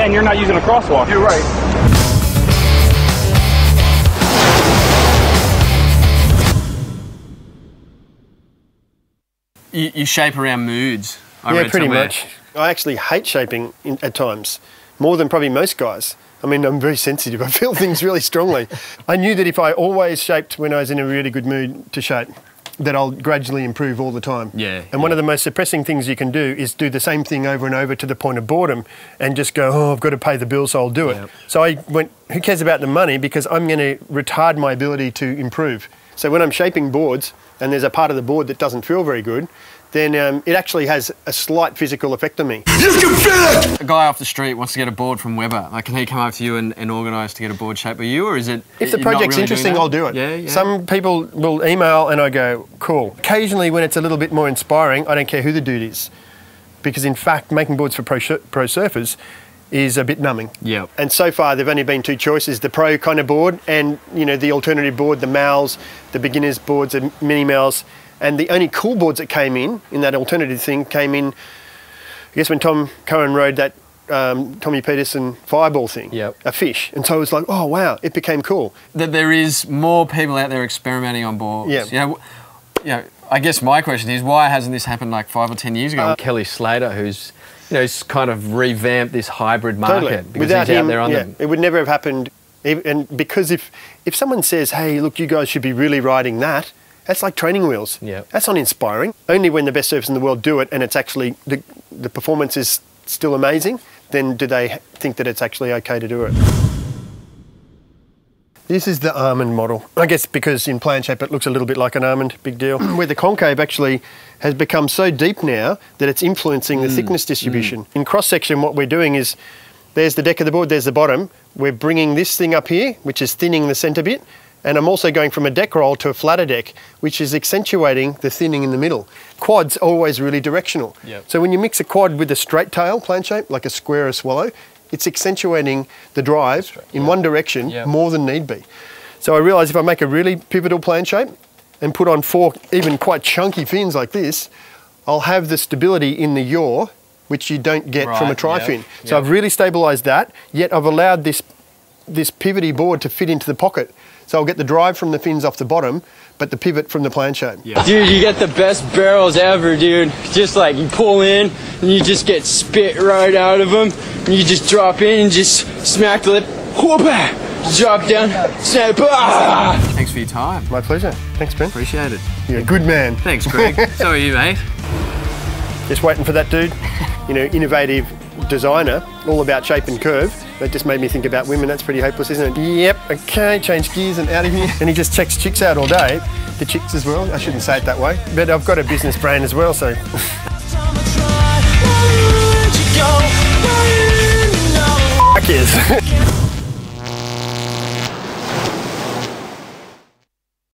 Yeah, and you're not using a crosswalk. You're right. You shape around moods. Yeah, pretty much. I actually hate shaping at times, more than probably most guys. I mean, I'm very sensitive. I feel things really strongly. I knew that if I always shaped when I was in a really good mood to shape, that I'll gradually improve all the time. Yeah. And one of the most suppressing things you can do is do the same thing over and over to the point of boredom and just go, oh, I've got to pay the bill, so I'll do it. Yep. So I went, who cares about the money, because I'm going to retard my ability to improve. So when I'm shaping boards and there's a part of the board that doesn't feel very good, then it actually has a slight physical effect on me. You can feel it! A guy off the street wants to get a board from Webber. Like, can he come up to you and organise to get a board shaped by you, or is it... If the project's really interesting, I'll do it. Yeah, yeah. Some people will email and I go, cool. Occasionally, when it's a little bit more inspiring, I don't care who the dude is. Because in fact, making boards for pro surfers is a bit numbing. Yeah. And so far, there've only been two choices, the pro kind of board and, you know, the alternative board, the mals, the beginners boards, the mini mals. And the only cool boards that came in that alternative thing, came in, I guess when Tom Curran rode that Tommy Peterson fireball thing, a fish. And so it was like, oh, wow, it became cool. That there is more people out there experimenting on boards. Yeah. You know, I guess my question is, why hasn't this happened like 5 or 10 years ago? Kelly Slater, who's, you know, kind of revamped this hybrid market. Totally. Because Without he's him, out there on it would never have happened. And because if someone says, hey, look, you guys should be really riding that, that's like training wheels. Yeah. That's not inspiring. Only when the best surfers in the world do it and it's actually, the performance is still amazing, then do they think that it's actually okay to do it. This is the almond model. I guess because in plan shape it looks a little bit like an almond, big deal. Where the concave actually has become so deep now that it's influencing the thickness distribution. In cross section what we're doing is, there's the deck of the board, there's the bottom. We're bringing this thing up here, which is thinning the centre bit. And I'm also going from a deck roll to a flatter deck, which is accentuating the thinning in the middle. Quad's always really directional. Yep. So when you mix a quad with a straight tail plan shape, like a square or swallow, it's accentuating the drive in one direction more than need be. So I realise if I make a really pivotal plan shape and put on 4 even quite chunky fins like this, I'll have the stability in the yaw, which you don't get from a tri-fin. So I've really stabilised that, yet I've allowed this pivoty board to fit into the pocket. So I'll get the drive from the fins off the bottom, but the pivot from the plan shape. Yeah. Dude, you get the best barrels ever, dude. Just like you pull in and you just get spit right out of them. And you just drop in and just smack the lip. Whoop-ah! Drop down, snap. Ah! Thanks for your time. My pleasure. Thanks, Ben. Appreciate it. You're a good man. Thanks, Greg. So are you, mate. Just waiting for that dude. You know, innovative designer, all about shape and curve. That just made me think about women. That's pretty hopeless, isn't it? Yep, okay, change gears and out of here. And he just checks chicks out all day. The chicks as well. I shouldn't say it that way. But I've got a business brain as well, so. Fuck yes.